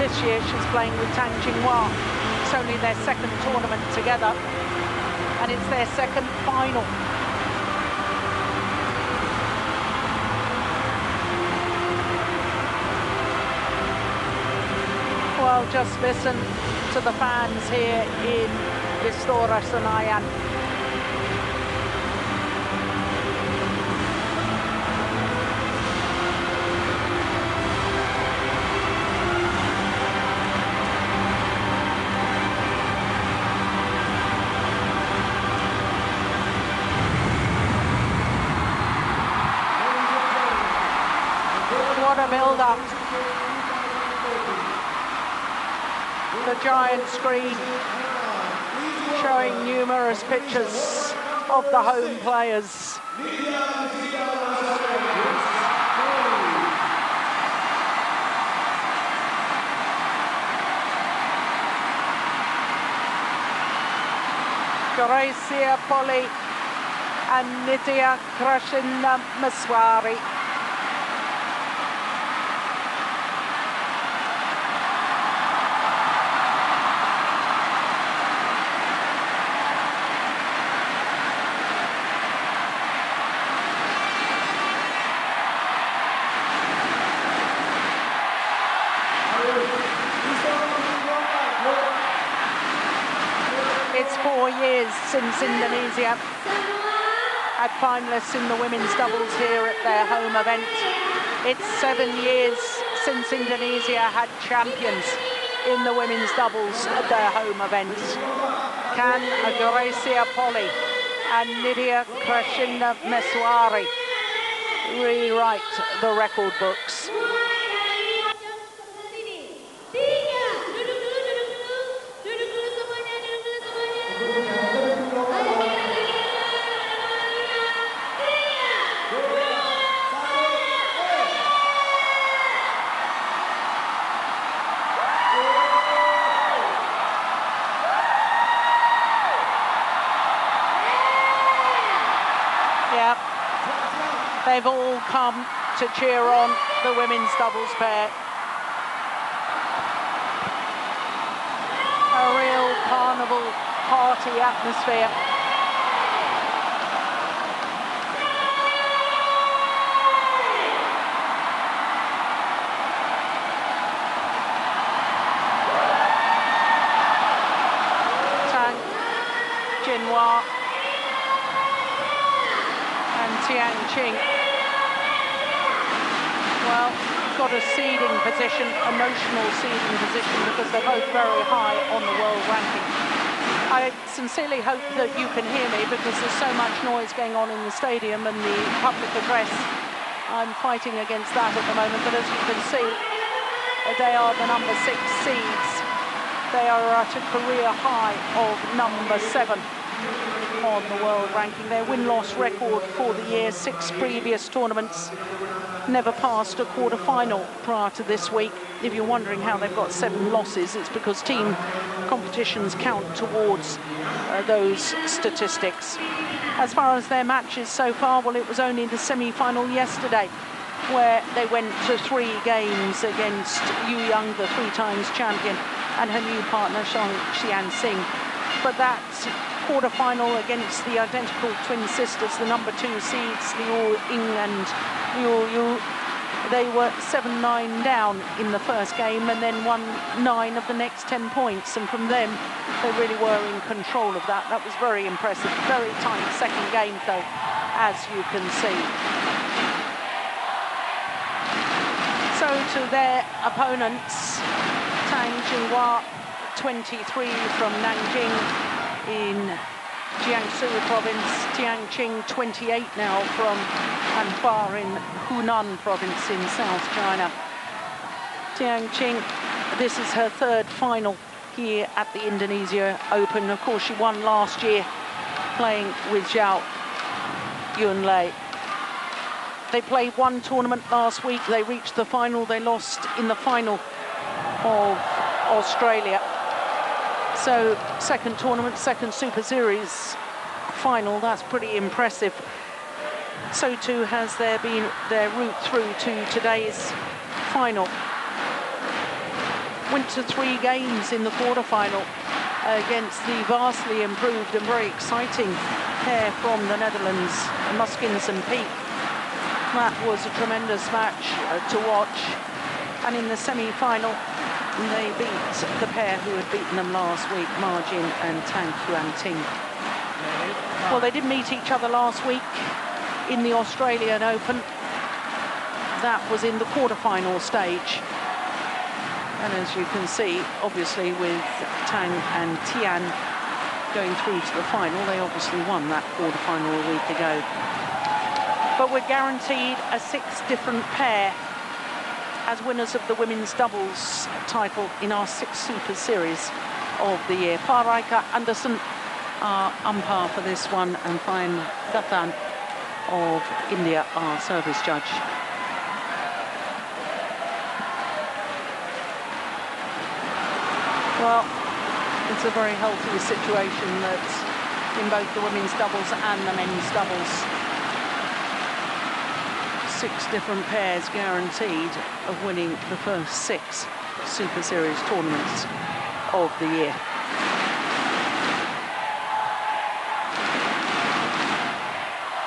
this year she's playing with Tang Jinhua. It's only their second tournament together, and it's their second final. Well, just listen to the fans here in Jinhua-TIAN. What a build-up. The giant screen showing numerous pictures of the home players. Greysia, POLII and Nitya Maswari. It's 4 years since Indonesia had finalists in the women's doubles here at their home event. It's 7 years since Indonesia had champions in the women's doubles at their home event. Can Greysia, POLII and Nitya Maswari rewrite the record books? Yeah, they've all come to cheer on the women's doubles pair. A real carnival party atmosphere. Tang, Jinhua and Qing. Well, got a seeding position, a notional seeding position, because they're both very high on the world ranking. I sincerely hope that you can hear me, because there's so much noise going on in the stadium and the public address. I'm fighting against that at the moment, but as you can see, they are the number 6 seeds. They are at a career high of number 7 on the world ranking. Their win-loss record for the year, 6 previous tournaments, never passed a quarter-final prior to this week. If you're wondering how they've got 7 losses, it's because team competitions count towards those statistics. As far as their matches so far, well, it was only the semi-final yesterday where they went to 3 games against Yu Young, the 3 times champion, and her new partner, Xian Xing. But that quarter-final against the identical twin sisters, the number 2 seeds, Liu Ying and Liu Yu, they were 7-9 down in the first game and then won 9 of the next 10 points. And from them, they really were in control of that. That was very impressive. Very tight second game, though, as you can see. So to their opponents, Tang Jinhua, 23 from Nanjing in Jiangsu province, Qing, 28 now from Anhua in Hunan province in South China. Qing, this is her 3rd final here at the Indonesia Open. Of course, she won last year playing with Zhao Yunlei. They played 1 tournament last week. They reached the final. They lost in the final of Australia. So 2nd tournament, 2nd Super Series final. That's pretty impressive. So too has there been their route through to today's final. went to 3 games in the quarterfinal against the vastly improved and very exciting pair from the Netherlands, Muskins and Peak. That was a tremendous match to watch. And in the semi-final, they beat the pair who had beaten them last week, Ma Jin and Tang Yuan-Ting. Well, they did meet each other last week in the Australian Open. That was in the quarterfinal stage. And as you can see, obviously with Tang and Tian going through to the final, they obviously won that quarterfinal a week ago. But we're guaranteed a 6th different pair as winners of the women's doubles title in our 6th Super Series of the year. Parika Anderson, our umpire for this one, and Fine Gathan of India, our service judge. Well, it's a very healthy situation that in both the women's doubles and the men's doubles, 6 different pairs guaranteed of winning the first 6 Super Series tournaments of the year.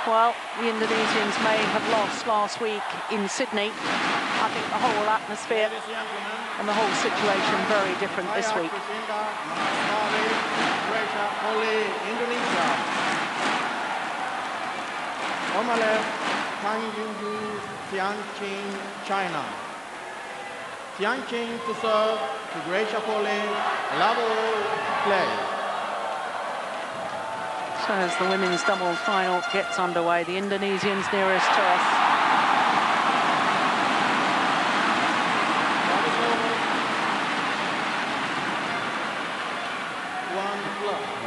Well, the Indonesians may have lost last week in Sydney. I think the whole atmosphere and the whole situation very different this week. Greysia, POLII, Indonesia. On my left, Jinhua-TIAN, Qing, China. Tian Qing to serve to Greysia, POLII, level play. So as the women's doubles final gets underway, the Indonesians nearest to us.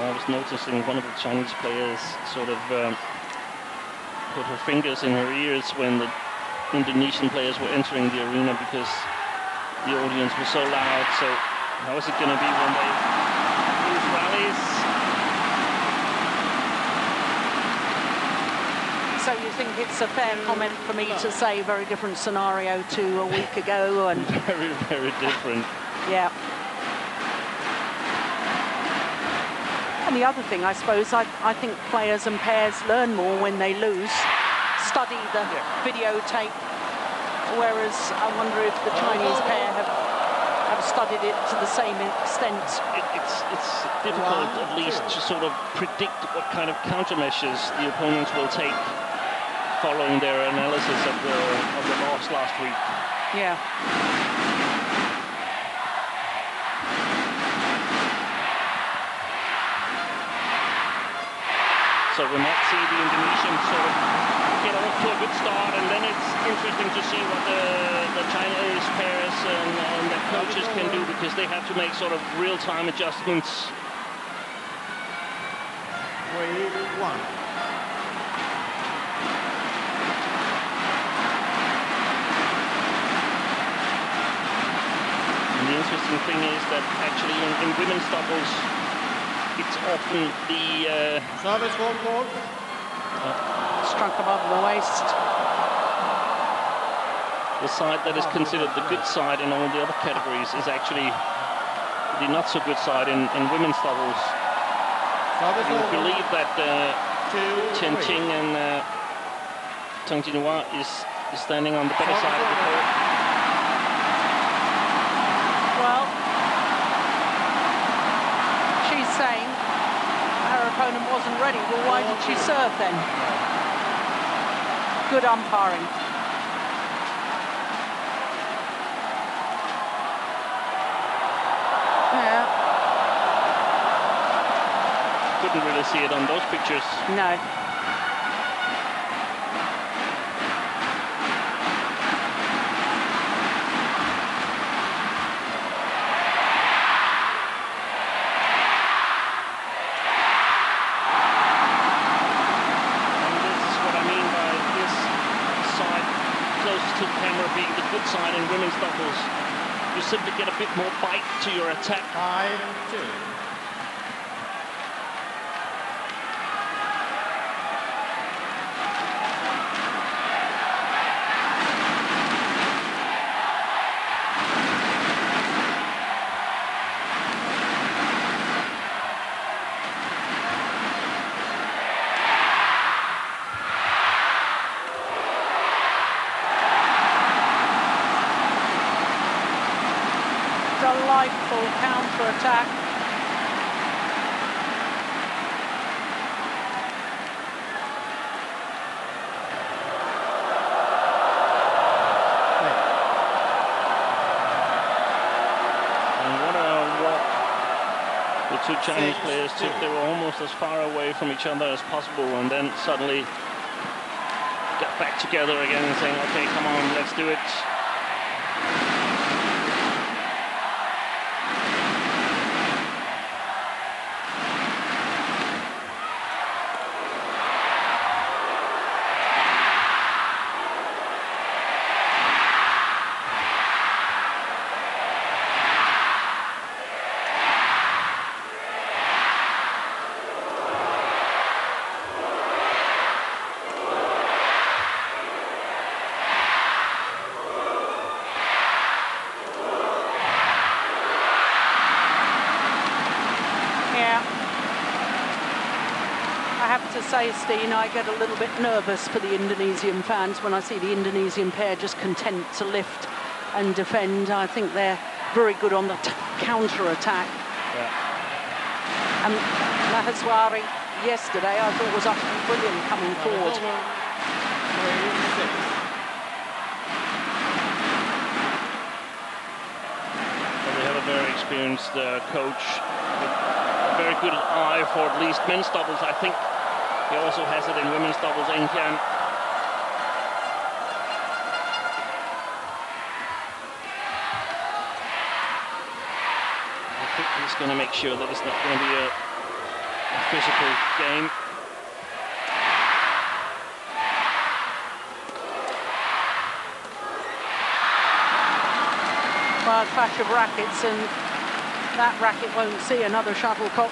I was noticing one of the Chinese players sort of put her fingers in her ears when the Indonesian players were entering the arena because the audience was so loud. So how is it going to be when they lose rallies? So you think it's a fair comment for me to say very different scenario to a week ago? And very, very different. Yeah. And the other thing, I suppose, I think players and pairs learn more when they lose, study the videotape, whereas I wonder if the Chinese pair have studied it to the same extent. It's difficult, at least, to sort of predict what kind of countermeasures the opponents will take following their analysis of the loss last week. Yeah. So we might see the Indonesians sort of get off to a good start, and then it's interesting to see what the Chinese pairs and their coaches can do, because they have to make sort of real-time adjustments. Wave 1. And the interesting thing is that actually in women's doubles, it's often the service ball struck above the waist. The side that is considered the good side in all the other categories is actually the not so good side in women's doubles. I believe that Tian Qing and Tang Jinhua is standing on the better side of the court. Well, she's saying her opponent wasn't ready. Well, why did she serve then? Good umpiring. Yeah. Couldn't really see it on those pictures. No. Being the good side in women's doubles, you simply get a bit more bite to your attack. 5-2. delightful counter-attack. Two Chinese players took. They were almost as far away from each other as possible, and then suddenly got back together again and saying, okay, come on, let's do it. Say, Steen, I get a little bit nervous for the Indonesian fans when I see the Indonesian pair just content to lift and defend. I think they're very good on the counter-attack. Yeah. And Maheswari yesterday I thought was utterly brilliant coming forward. Well, they have a very experienced coach with a very good eye for at least men's doubles, I think. He also has it in women's doubles, Jinhua-TIAN. I think he's going to make sure that it's not going to be a physical game. Wild clash of rackets, and that racket won't see another shuttlecock.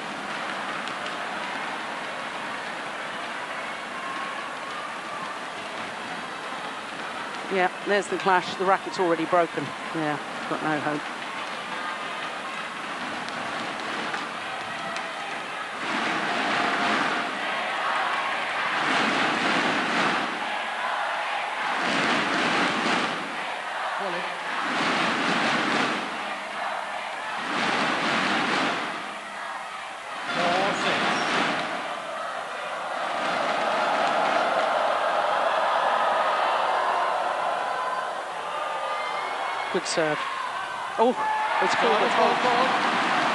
Yeah, there's the clash. The racket's already broken. Yeah, got no hope. Good serve. Oh, it's called a fault.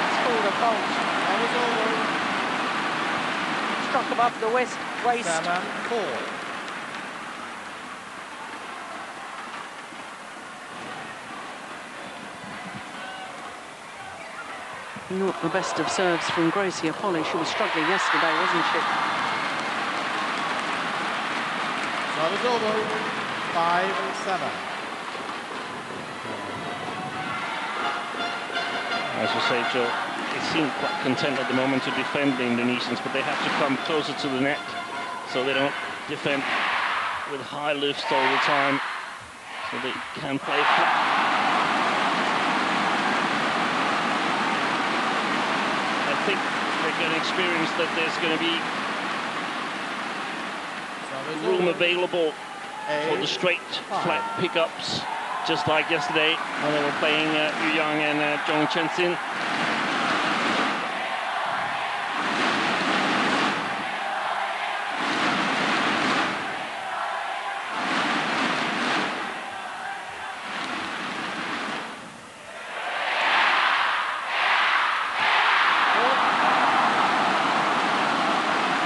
It's called a fault. That was over. Struck above the waist. 7-4. Not the best of serves from Greysia POLII. She was struggling yesterday, wasn't she? Serve is over. 5-7. As you say, Joe, they seem quite content at the moment to defend the Indonesians, but they have to come closer to the net so they don't defend with high lifts all the time, so they can play flat. I think they're going to experience that there's going to be room available for the straight, flat pickups. Just like yesterday when they were playing Yu Yang and Zhong Chenxin.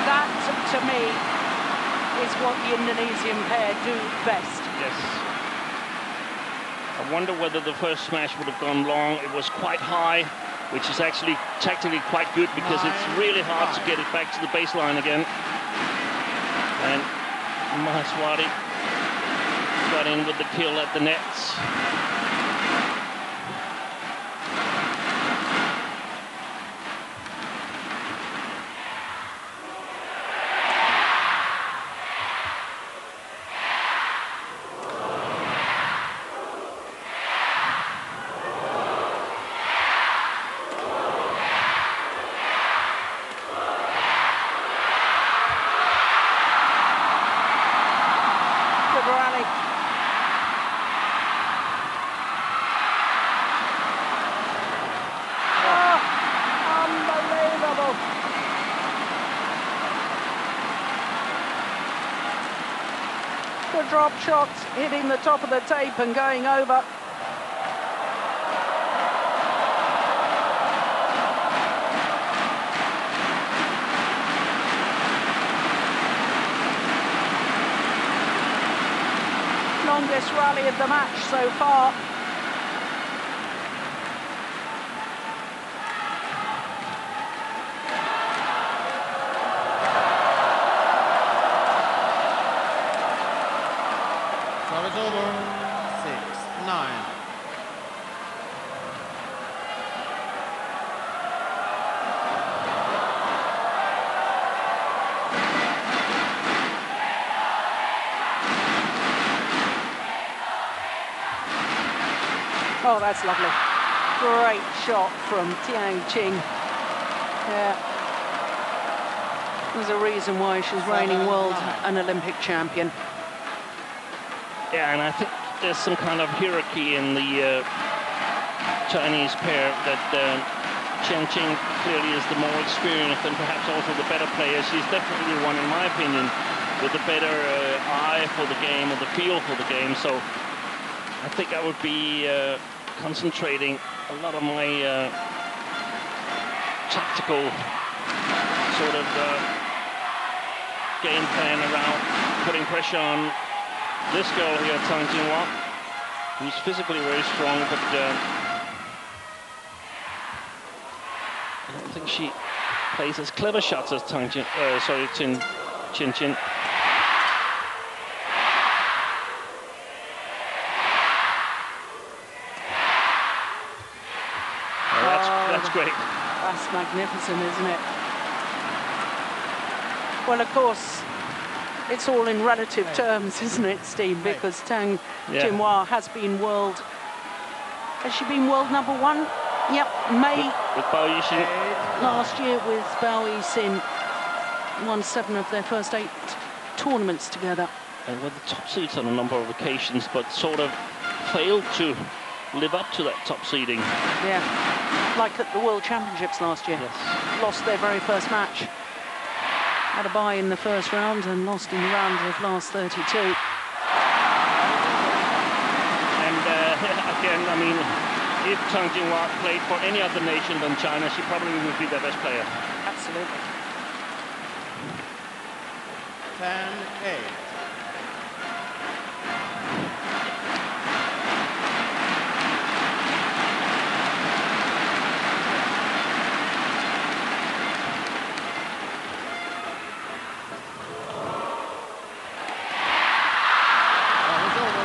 That, to me, is what the Indonesian pair do best. Yes. I wonder whether the first smash would have gone long. It was quite high, which is actually tactically quite good because it's really hard to get it back to the baseline again. And Maheswari got in with the kill at the nets. drop shots hitting the top of the tape and going over. Longest rally of the match so far. Service over, 6-9. Oh, that's lovely. Great shot from Tian Qing. Yeah. There's a reason why she's reigning world and Olympic champion. Yeah, and I think there's some kind of hierarchy in the Chinese pair that Chen Qing clearly is the more experienced and perhaps also the better player. She's definitely the one, in my opinion, with the better eye for the game or the feel for the game. So I think I would be concentrating a lot of my tactical sort of game plan around putting pressure on this girl here, Tang Jinhua, who's physically very strong, but I don't think she plays as clever shots as Qin Qin. That's great. That's magnificent, isn't it? Well, of course, it's all in relative terms, isn't it, Steve? Because Tang Jinhua has been world... Has she been world #1? Yep, May. With Bao Yixin. Last year with Bao Yixin. Won 7 of their first 8 tournaments together. And were the top seeds on a number of occasions, but sort of failed to live up to that top seeding. Yeah, like at the World Championships last year. Yes. Lost their very first match. Had a bye in the first round and lost in the round of last 32. And again, I mean, if Tang Jinhua played for any other nation than China, she probably would be their best player. Absolutely. 10-8.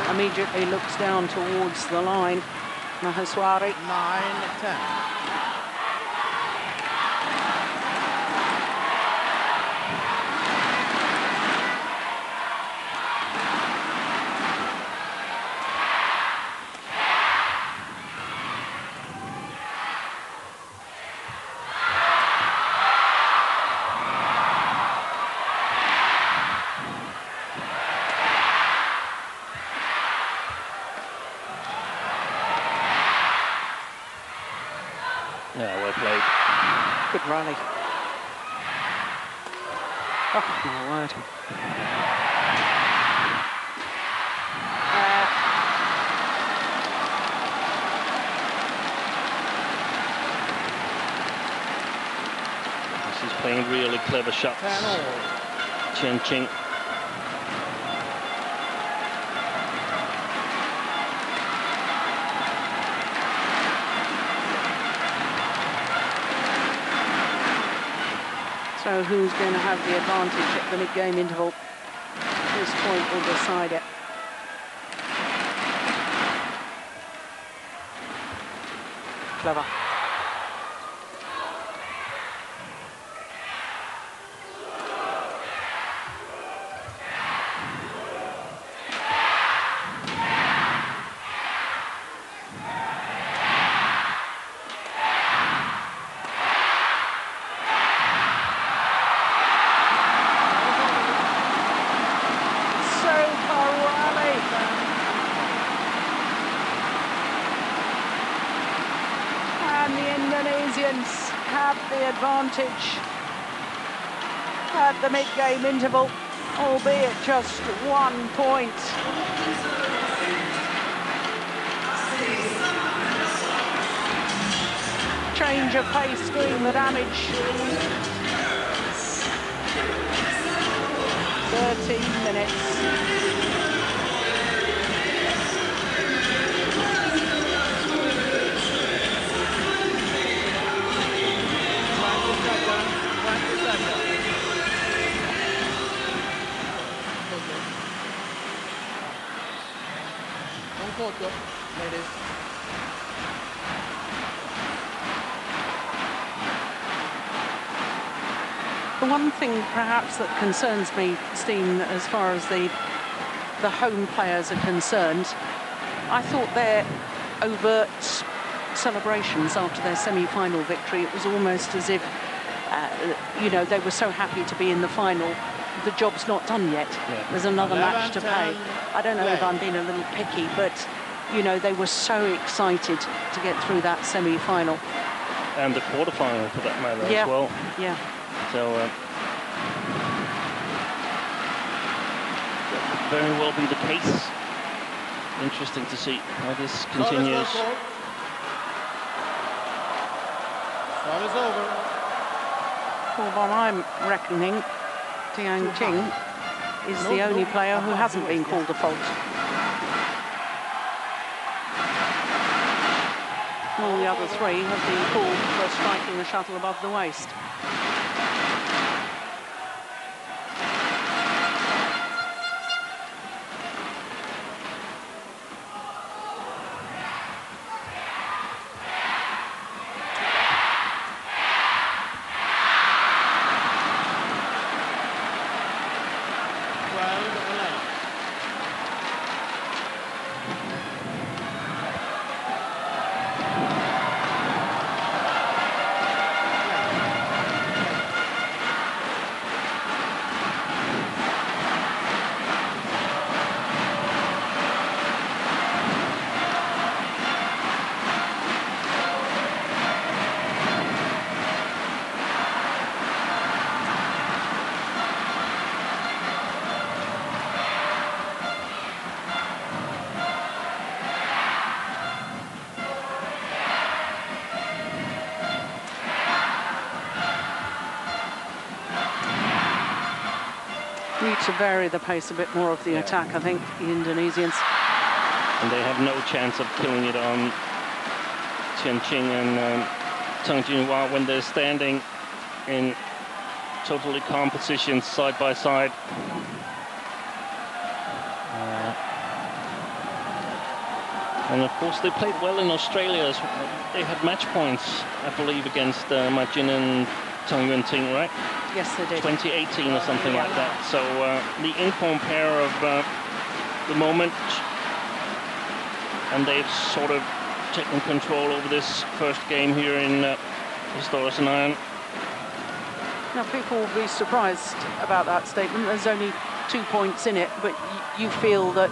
Immediately looks down towards the line. Maheswari. 9-10. Yeah, well played. Good rally. Oh, my word. She's playing really clever shots. Chen Qing. So who's going to have the advantage at the mid-game interval? This point will decide it. Clever. Have the advantage at the mid-game interval. albeit just 1 point. Change of pace doing the damage. 13 minutes. Ladies. The one thing perhaps that concerns me, Steen, as far as the home players are concerned, I thought their overt celebrations after their semi-final victory, it was almost as if, you know, they were so happy to be in the final. The job's not done yet. Yeah. There's another match to play. I don't know if I'm being a little picky, but, you know, they were so excited to get through that semi-final. And the quarterfinal, for that matter, as well. Yeah. So, that could very well be the case. Interesting to see how this continues. Ball is over. Well, what I'm reckoning, TANG is the only player who hasn't been called a fault. All the other three have been called for striking the shuttle above the waist. Need to vary the pace a bit more of the attack, I think, the Indonesians. And they have no chance of killing it on Qing and Tang Jinhua when they're standing in totally calm positions side by side. And of course they played well in Australia as well. They had match points, I believe, against Majin and Tang Yuan-Ting, right? Yes, they did. 2018 or something like that. So the informed pair of the moment, and they've sort of taken control over this first game here in Storosanayan. Now, people will be surprised about that statement. There's only 2 points in it, but you feel that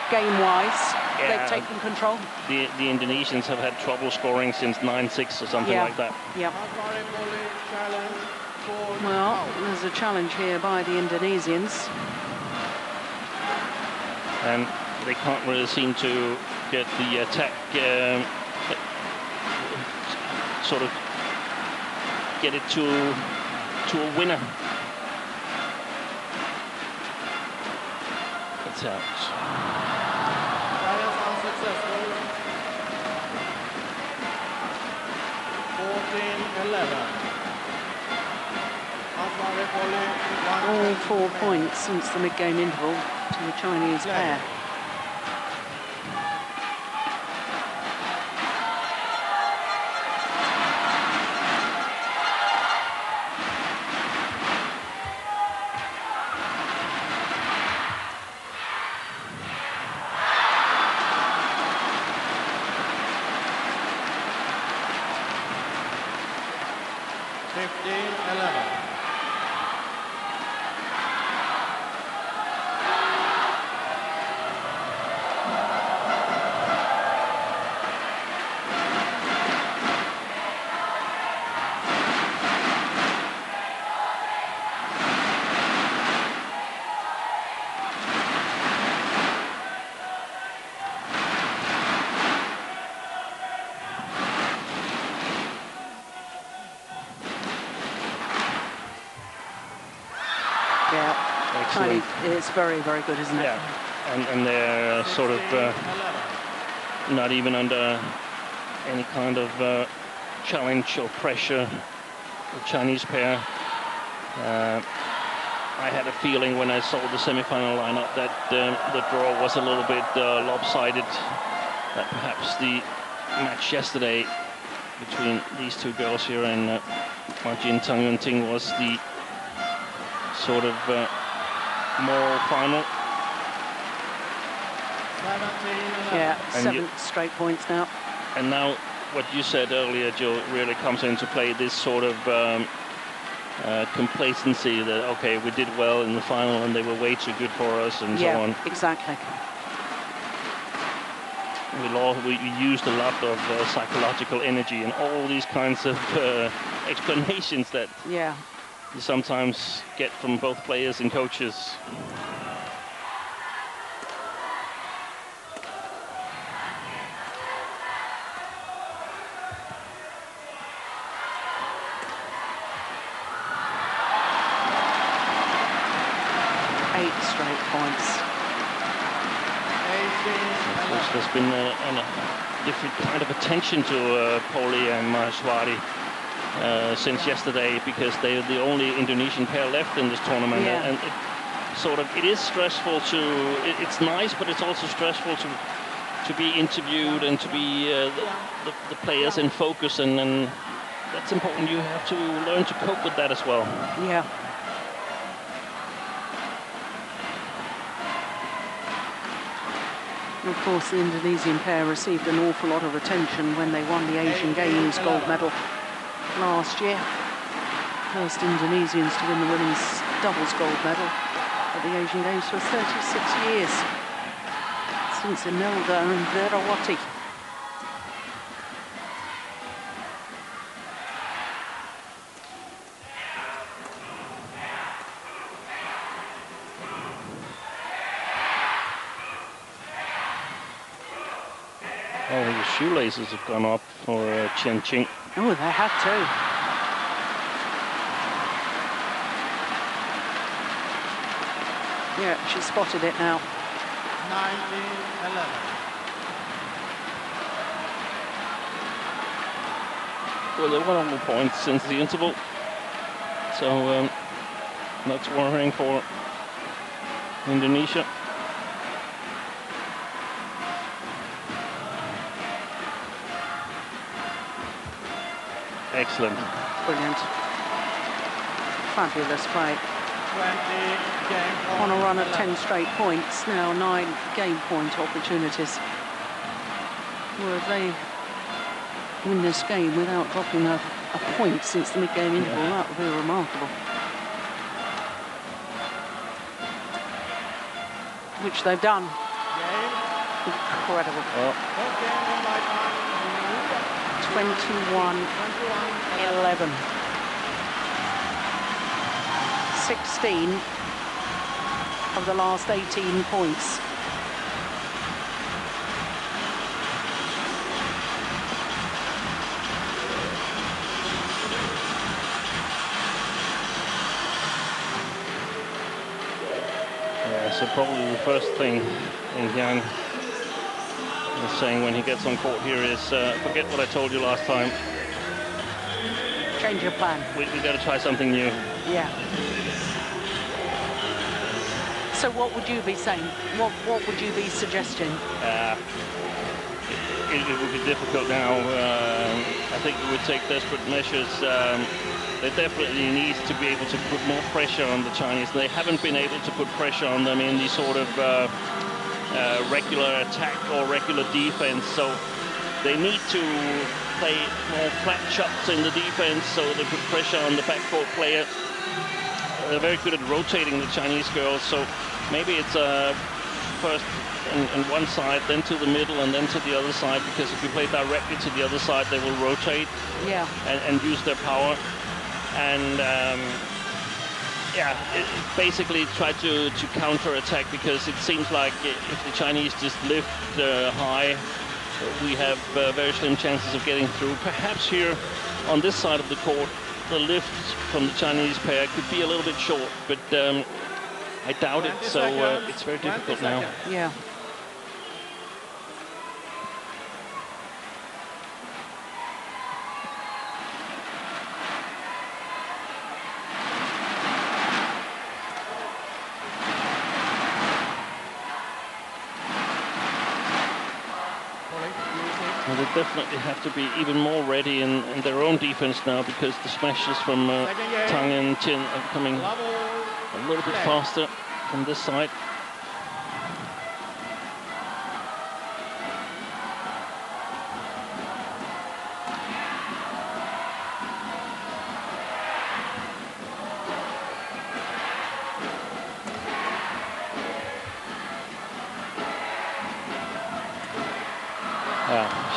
game-wise, they've taken control? The Indonesians have had trouble scoring since 9-6 or something like that. Yeah. Well, there's a challenge here by the Indonesians. And they can't really seem to get the attack, sort of get it to a winner. It's out. Unsuccessful. 14-11. All 4 points since the mid-game interval to the Chinese pair. excellent. It's very, very good, isn't it? Yeah, and they're sort of not even under any kind of challenge or pressure, the Chinese pair. I had a feeling when I saw the semi-final lineup that the draw was a little bit lopsided, that perhaps the match yesterday between these two girls here and Jin Tang was the sort of moral final. Yeah, and 7 straight points now. And now what you said earlier, Jill, really comes into play, this sort of complacency that, okay, we did well in the final and they were way too good for us and so on. Yeah, exactly. We used a lot of psychological energy and all these kinds of explanations that you sometimes get from both players and coaches. There's been a different kind of attention to POLII and Maheshwari since yesterday, because they're the only Indonesian pair left in this tournament. And it is stressful it's nice, but it's also stressful to be interviewed and to be the players in focus, and that's important. You have to learn to cope with that as well. Yeah. Of course, the Indonesian pair received an awful lot of attention when they won the Asian Games gold medal last year. First Indonesians to win the women's doubles gold medal at the Asian Games for 36 years, since Imelda and Verawati. Oh, the shoelaces have gone up for Chen Qing. Oh, they have too. Yeah, she spotted it now. 19-11. Well, there were more points since the interval, so that's worrying for Indonesia. Excellent. Brilliant. Fabulous play. 20 game On a run at 10 straight points, now 9 game point opportunities. Well, if they win this game without dropping a point since the mid-game interval, that would be remarkable. Which they've done. Incredible. 21-11. 16 of the last 18 points. Yeah, so probably the first thing Yang is saying when he gets on court here is, forget what I told you last time. Change your plan. We got to try something new. Yeah. So what would you be saying? What would you be suggesting? It would be difficult now. I think we would take desperate measures. They definitely need to be able to put more pressure on the Chinese. They haven't been able to put pressure on them in the sort of regular attack or regular defense. So they need to play more flat shots in the defense so they put pressure on the backcourt player. They're very good at rotating the Chinese girls, so maybe it's first on one side, then to the middle, and then to the other side, because if you play directly to the other side, they will rotate and use their power. And basically try to counter-attack, because it seems like if the Chinese just lift high, we have very slim chances of getting through. Perhaps here on this side of the court, the lift from the Chinese pair could be a little bit short, but I doubt it, so it's very difficult now. Yeah. Well, they definitely have to be even more ready in their own defense now, because the smashes from Tang and Qing are coming a little bit faster from this side.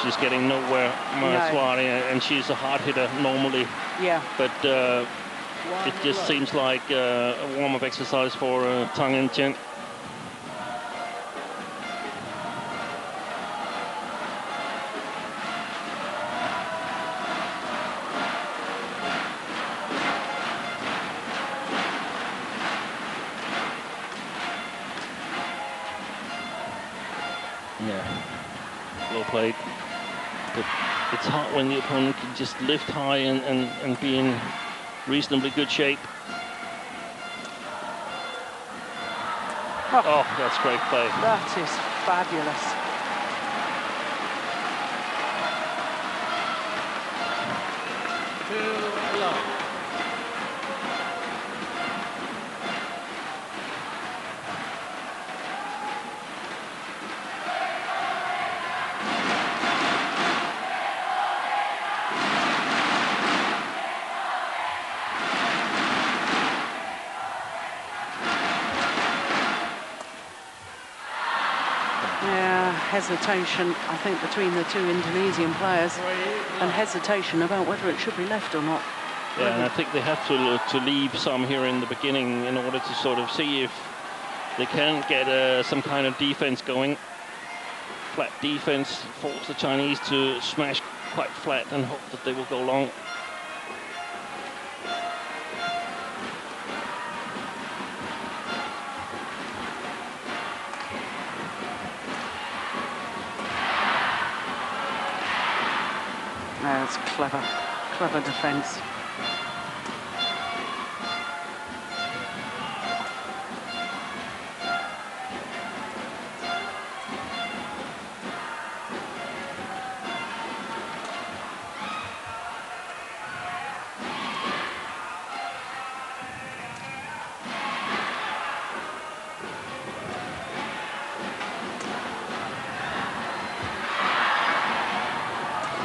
She's getting nowhere, Maheswari, and she's a hard hitter normally. Yeah. But it just seems like a warm-up exercise for Tang and Qing. Yeah, well played. But it's hard when the opponent can just lift high and be in reasonably good shape. Oh, that's great play. That is fabulous. Too low. Hesitation, I think, between the two Indonesian players, and hesitation about whether it should be left or not. Yeah, and I think they have to leave some here in the beginning in order to sort of see if they can get some kind of defense going. Flat defense, force the Chinese to smash quite flat and hope that they will go long. That's clever, clever defence.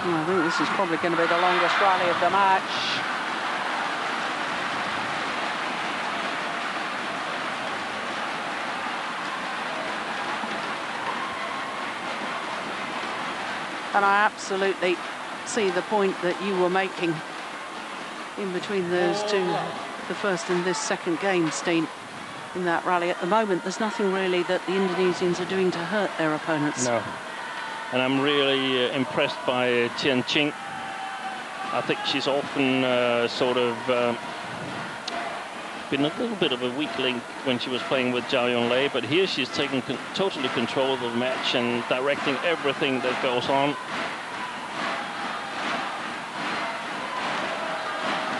I think this is probably going to be the longest rally of the match. And I absolutely see the point that you were making in between those two, the first and this second game, Steen, in that rally. At the moment, there's nothing really that the Indonesians are doing to hurt their opponents. No. And I'm really impressed by Tian Qing. I think she's often sort of been a little bit of a weak link when she was playing with Zhao Yonglei, but here she's taking totally control of the match and directing everything that goes on.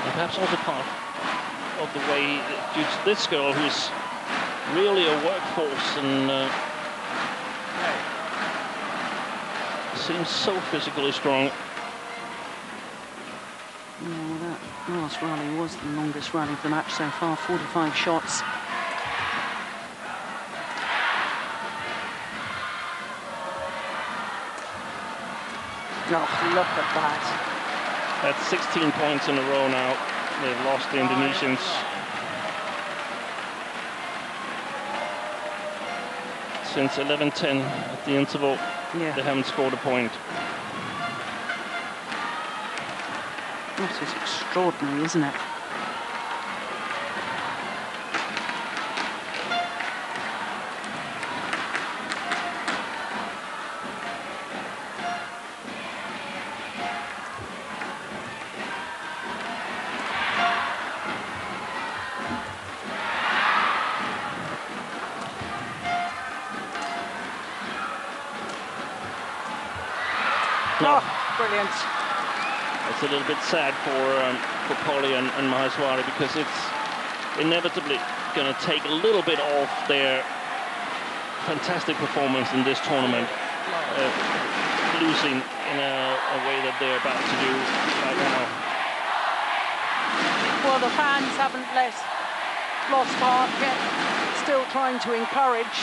And perhaps also part of the way due to this girl, who's really a workforce and seems so physically strong. Well, that last rally was the longest rally of the match so far, 45 shots. Oh, look at that. That's 16 points in a row now. They've lost the Indonesians. Since 11-10 at the interval. Yeah. They haven't scored a point. This is extraordinary, isn't it? No. Oh, brilliant. It's a little bit sad for POLII and Maheswari, because it's inevitably going to take a little bit off their fantastic performance in this tournament, losing in a way that they're about to do right now. Well, the fans haven't lost heart yet, still trying to encourage.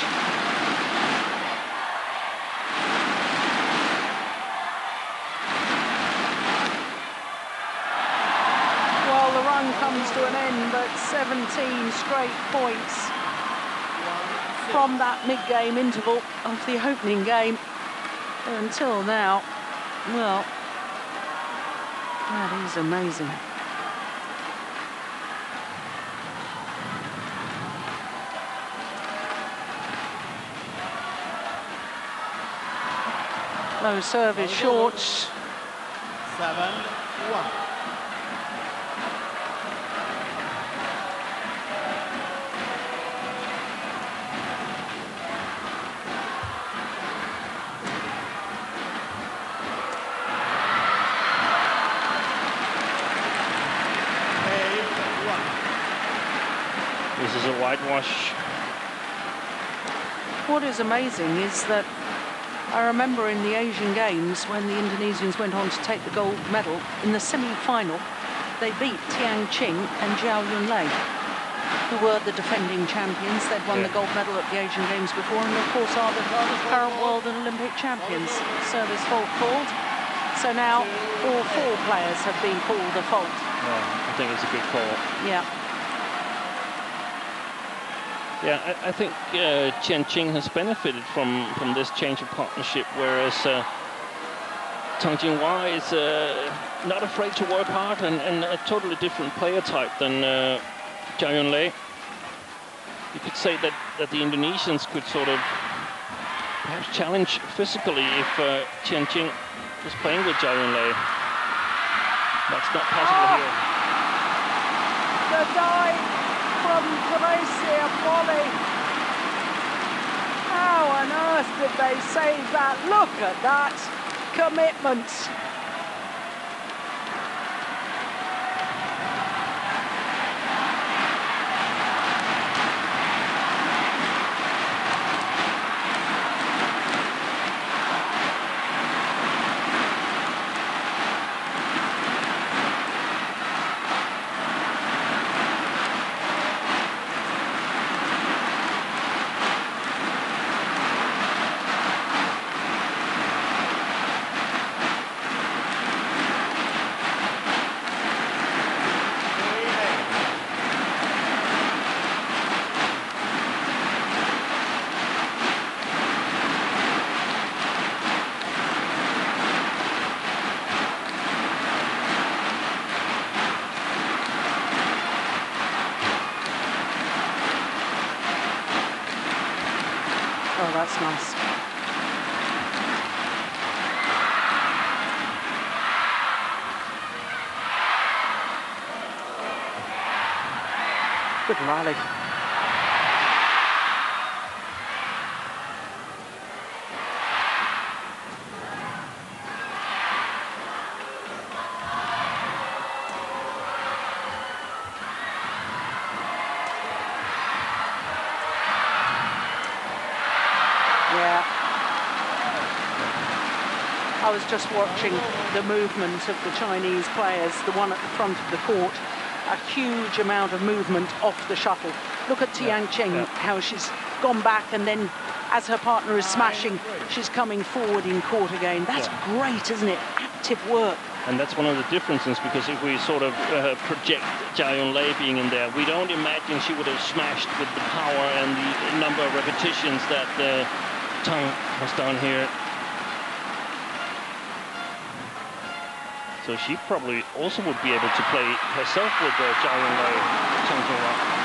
Well, the run comes to an end, but 17 straight points from that mid-game interval of the opening game until now. Well, that is amazing. Low service short. 7-1. This is a whitewash. What is amazing is that I remember in the Asian Games when the Indonesians went on to take the gold medal, in the semi-final, they beat Qing and Zhao Yunlei, who were the defending champions. They'd won the gold medal at the Asian Games before, and of course are the current world and Olympic champions. Service fault called. So now all 4 players have been called a fault. Yeah, I think it's a good call. Yeah. Yeah, I think Qing has benefited from this change of partnership, whereas Tang Jinhua is not afraid to work hard and a totally different player type than Zhao Yunlei. You could say that the Indonesians could sort of perhaps challenge physically if Qing was playing with Zhao Yunlei. That's not possible here. The dive from Greysia POLII. How on earth did they save that? Look at that commitment. Oh, that's nice. Good rally. I was just watching the movement of the Chinese players, the one at the front of the court, a huge amount of movement off the shuttle. Look at Tian Qing, how she's gone back, and then as her partner is smashing, she's coming forward in court again. That's great, isn't it? Active work. And that's one of the differences, because if we sort of project Zhao Yunlei being in there, we don't imagine she would have smashed with the power and the number of repetitions that Tang has done here. So she probably also would be able to play herself with Zhao Yunlei, Tang Jinhua.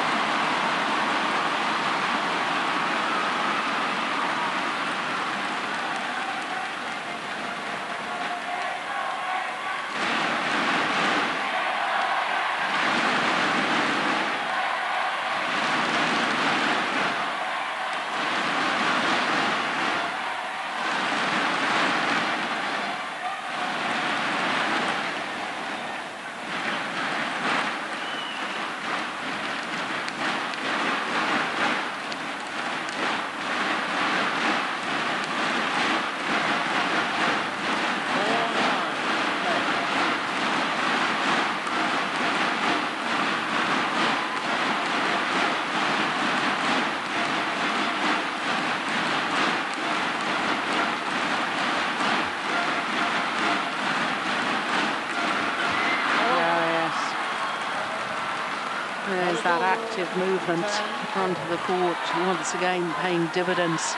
that active movement onto the court, once again paying dividends.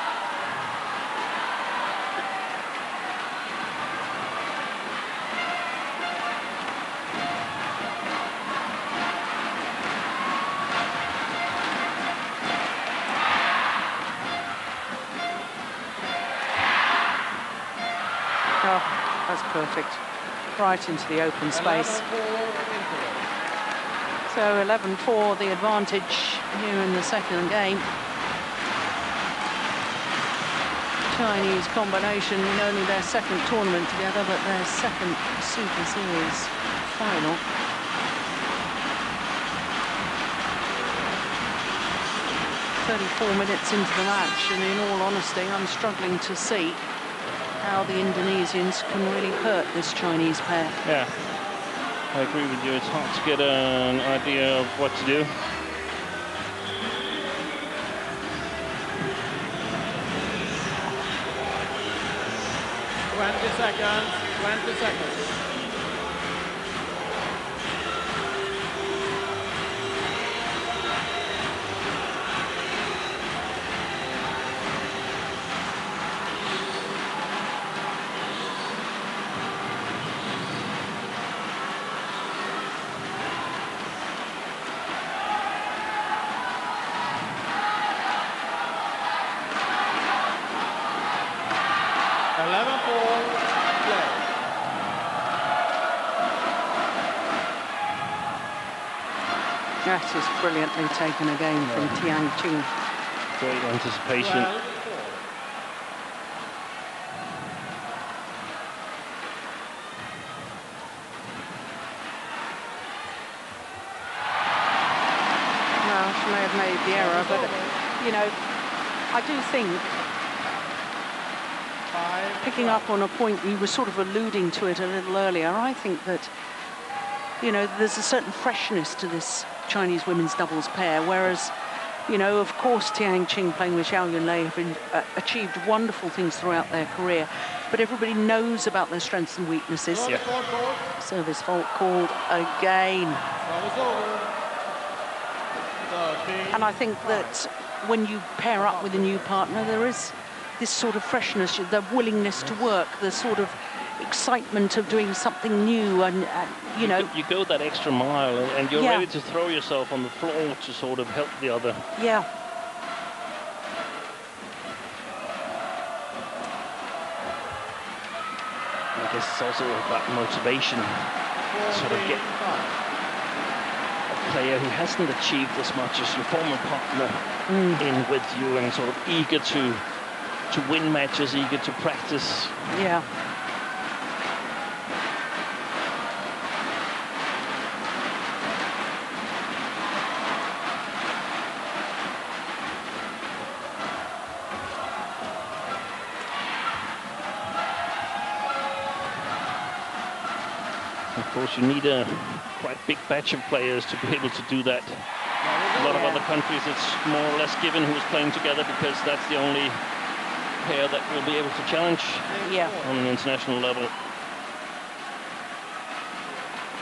Oh, that's perfect. Right into the open space. So 11-4, the advantage here in the second game. Chinese combination in only their second tournament together, but their second Super Series final. .34 minutes into the match, and in all honesty, I'm struggling to see how the Indonesians can really hurt this Chinese pair. Yeah, I agree with you. It's hard to get an idea of what to do. Twenty seconds. 20 seconds. That is brilliantly taken again from Qing. Great anticipation. Well, she may have made the error, but, you know, I do think, picking up on a point, you were sort of alluding to it a little earlier, I think that, you know, there's a certain freshness to this Chinese women's doubles pair, whereas, you know, of course, Tian Qing playing with Zhao Yunlei have been, achieved wonderful things throughout their career, but everybody knows about their strengths and weaknesses. Yeah. Service fault called again. And I think that when you pair up with a new partner, there is this sort of freshness, the willingness to work, the sort of excitement of doing something new, and you know, you go that extra mile, and you're ready to throw yourself on the floor to sort of help the other. Yeah. I guess it's also about motivation. Sort of get a player who hasn't achieved as much as your former partner in with you, and sort of eager to win matches, eager to practice. Yeah. Of course, you need a quite big batch of players to be able to do that. A lot of other countries, it's more or less given who's playing together, because that's the only pair that will be able to challenge on an international level.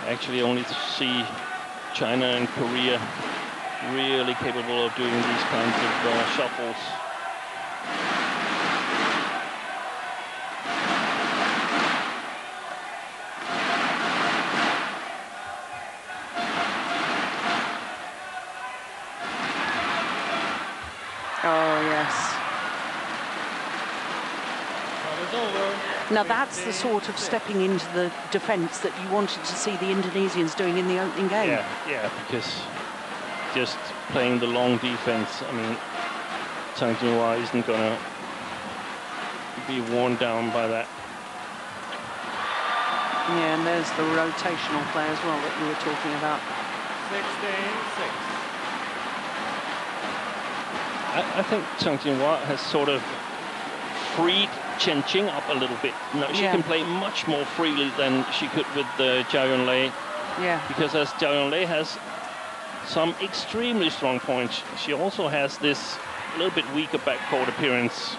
I actually only see China and Korea really capable of doing these kinds of shuffles. Oh, yes. Now that's the sort of stepping into the defence that you wanted to see the Indonesians doing in the opening game. Yeah, because just playing the long defence, I mean, Tang Jinhua isn't going to be worn down by that. Yeah, and there's the rotational play as well that you were talking about. 16-6. I think Tang Jinhua has sort of freed Chen Qing up a little bit. Now she can play much more freely than she could with Zhao Yunlei. Yeah. Because as Zhao Yunlei has some extremely strong points, she also has this a little bit weaker backcourt appearance.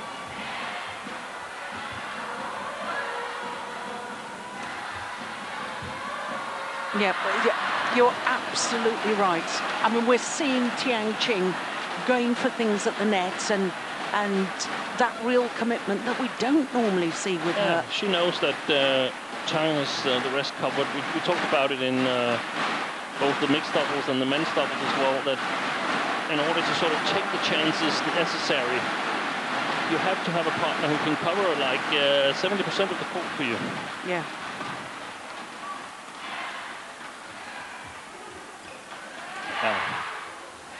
Yeah, but you're absolutely right. I mean, we're seeing Tian Qing going for things at the net and that real commitment that we don't normally see with her. She knows that Tang is the rest covered. We talked about it in both the mixed doubles and the men's doubles as well, that in order to sort of take the chances necessary, you have to have a partner who can cover like 70% of the court for you. Yeah.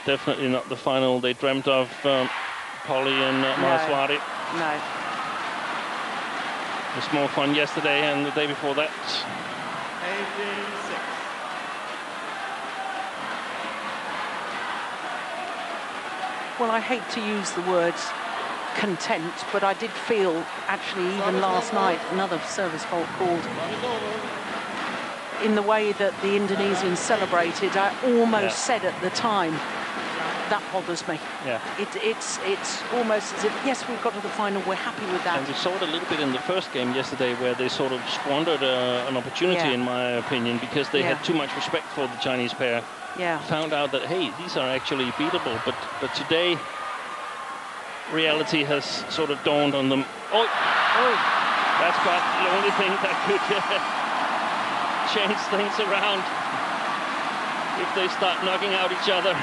Definitely not the final they dreamt of, POLII and Maheswari. No. It was more fun yesterday and the day before that. 18-6. Well, I hate to use the words content, but I did feel, actually, even last night, another service fault called. In the way that the Indonesians celebrated, I almost said at the time, that bothers me. Yeah. It's almost as if, yes, we've got to the final, we're happy with that. And we saw it a little bit in the first game yesterday, where they sort of squandered an opportunity, in my opinion, because they had too much respect for the Chinese pair. Yeah. Found out that, hey, these are actually beatable, but today reality has sort of dawned on them. Oh, that's got the only thing that could change things around if they start knocking out each other.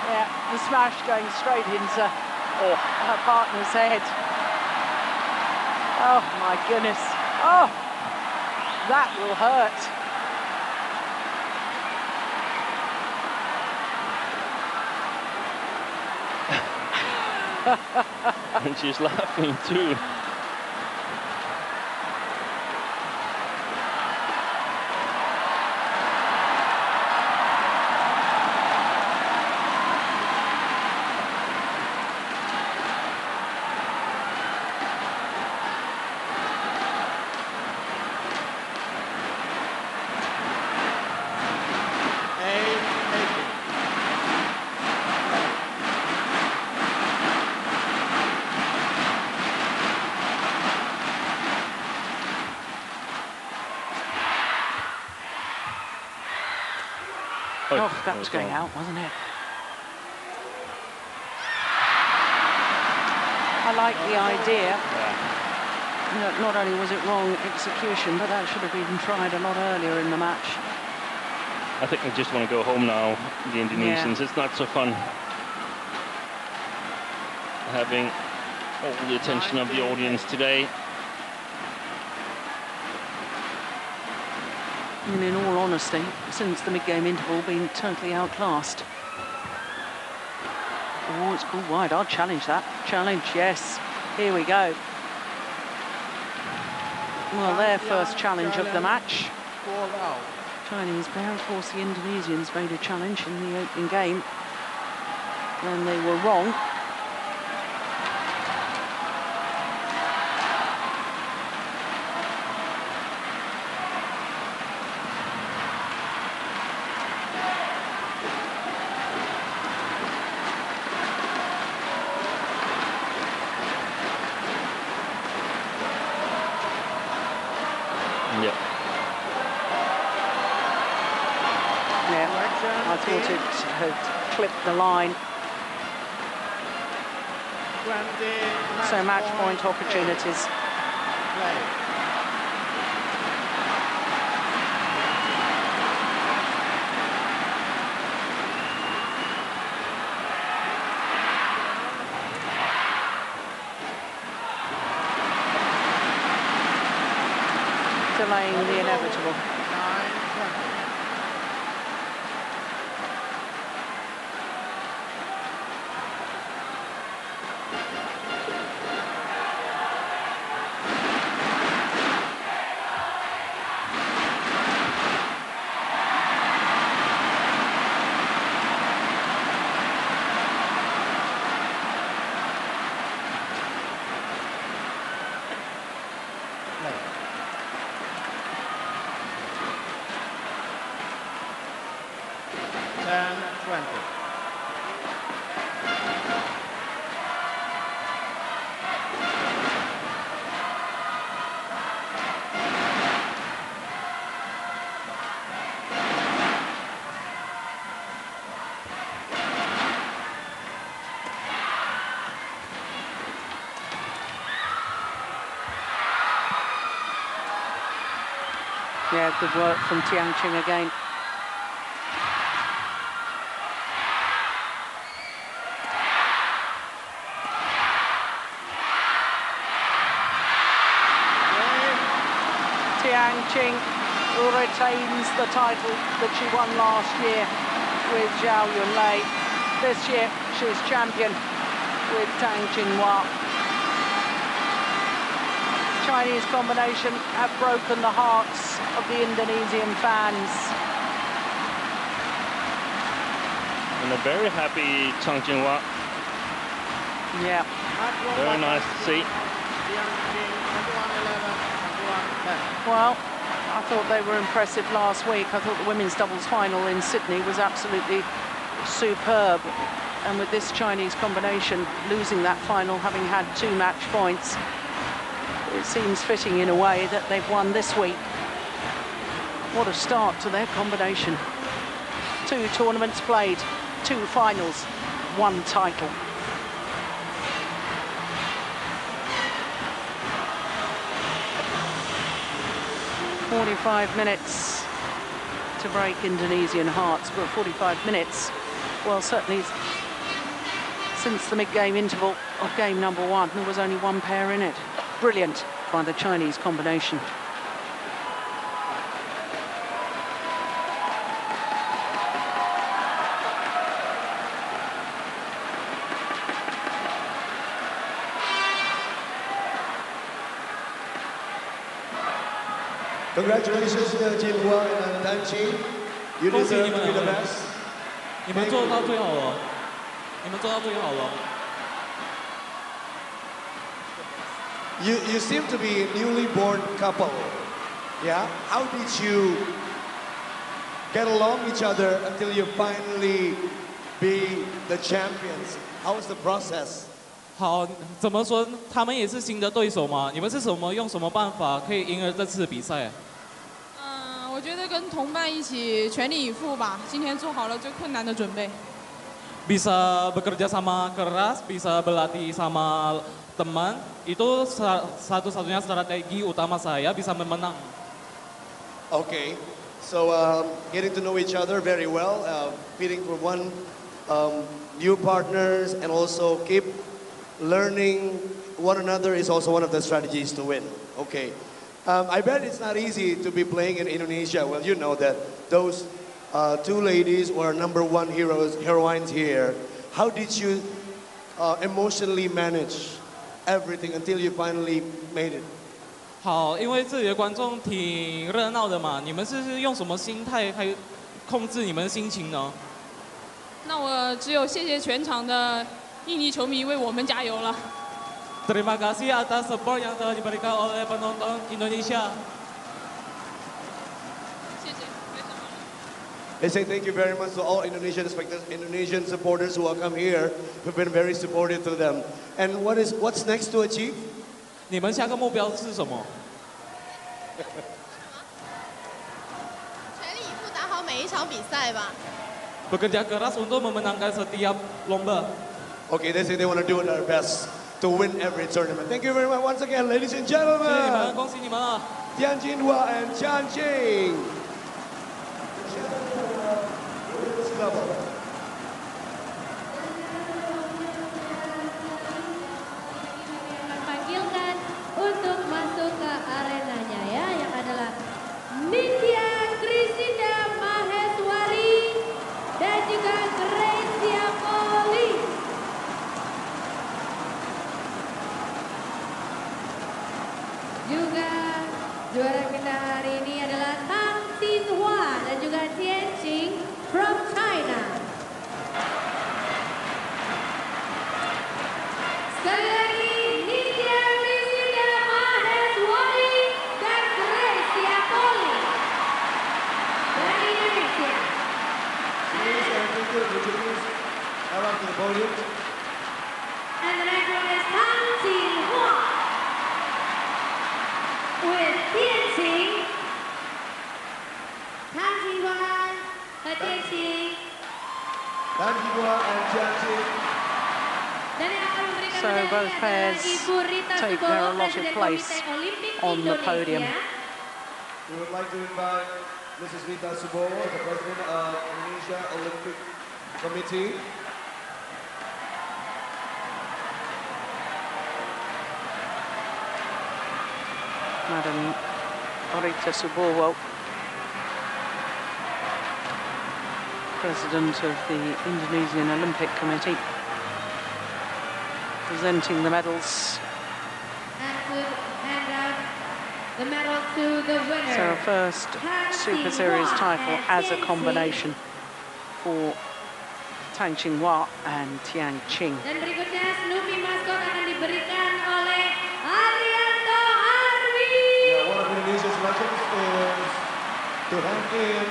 Yeah, the smash going straight into her partner's head. Oh my goodness. Oh, that will hurt. And she's laughing too. Oh, that was going out, wasn't it? I like the idea. Not only was it wrong execution, but that should have been tried a lot earlier in the match. I think they just want to go home now, the Indonesians. It's not so fun having all the attention of the audience today. And in all honesty, since the mid-game interval, been totally outclassed. Oh, it's pulled wide. I'll challenge that. Challenge, yes. Here we go. Well, their first challenge of the match. Chinese pair, of course, the Indonesians made a challenge in the opening game. And they were wrong. I thought it had clipped the line. So match point opportunities. Delaying the inevitable. Yeah, good work from Qing again. Qing retains the title that she won last year with Zhao Yunlei. This year, she's champion with Tang Jinhua. Chinese combination have broken the hearts of the Indonesian fans. And a very happy Tang Jinhua. Yeah. Very nice to see. Well, I thought they were impressive last week. I thought the women's doubles final in Sydney was absolutely superb. And with this Chinese combination, losing that final, having had 2 match points, it seems fitting in a way that they've won this week. What a start to their combination. 2 tournaments played, 2 finals, 1 title. "45 minutes to break Indonesian hearts," but 45 minutes, well, certainly since the mid-game interval of game number 1, there was only 1 pair in it. Brilliant by the Chinese combination. Congratulations to Jinhua and Tang. You deserve to be the best. 你们做到最好了，你们做到最好了。 You seem to be a newly born couple. Yeah? How did you get along each other until you finally be the champions? How was the process? 好，怎么说？他们也是新的对手嘛？你们是用什么办法可以赢了这次比赛？我觉得跟同伴一起全力以赴吧。今天做好了最困难的准备。Bisa bekerja sama keras, bisa berlatih sama teman, itu satu-satunya strategi utama saya bisa menang. Okay, so getting to know each other very well, feeding for one new partners, and also keep learning one another is also one of the strategies to win. Okay, I bet it's not easy to be playing in Indonesia. Well, you know that those 2 ladies were #1 heroines here. How did you emotionally manage everything until you finally made it? 好，因为这里的观众挺热闹的嘛，你们是用什么心态还控制你们的心情呢？那我只有谢谢全场的印尼球迷为我们加油了。 Terima kasih atas support yang telah diberikan oleh penonton Indonesia. 谢谢，没什么了。 They say thank you very much to all Indonesian supporters who have come here. We've been very supportive to them. And what's next to achieve? 你们下个目标是什么？全力以赴打好每一场比赛吧。 Bekerja keras untuk memenangkan setiap lomba. Okay, they say they want to do their best to win every tournament. Thank you very much once again, ladies and 谢谢你们， gentlemen. 恭喜你们啊！ Tian Jinhua and Chan Qing. Panggilkan untuk masuk ke arenanya ya, yang adalah Nitya Maheswari dan juga Greysia POLII. Juga juara kita hari ini adalah Tang Jinhua dan juga Qing from China. Sekali lagi Nitya Maheswari dan Greysia POLII dari Indonesia. Please, would you please come up to the podium? And the next one is Tang Jinhua with Qing. Tang Jinhua和Qing. Tian Jinhua and Chan Qing. Dan yang akan memberikan So medali both pairs adalah Ibu Rita take Subowo, their allotted Presiden place Komite Olimpik on the podium. Indonesia. We would like to invite Mrs. Rita Subowo, the President of Indonesia Olympic Committee. Madam Rita Subowo, President of the Indonesian Olympic Committee, presenting the medals. And to hand out the medal to the winner. So first Super Series title as a combination for Tang Jinhua and Tian Qing. Dan berikutnya Snoopy maskot akan diberikan oleh Arianto Arwi. Yeah, one of Indonesia's legends is to hand in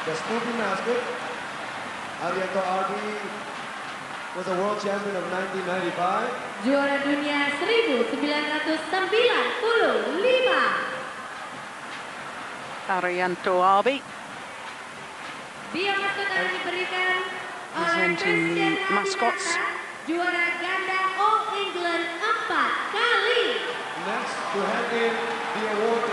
the Snoopy mascot. Arianto Arwi was a world champion of 1995. Juara dunia 1995. Arianto Arwi Dia maskot akan diberikan oleh presenting the Christian mascots. Andaka, juara ganda All England 4 kali. Next, to hand in the award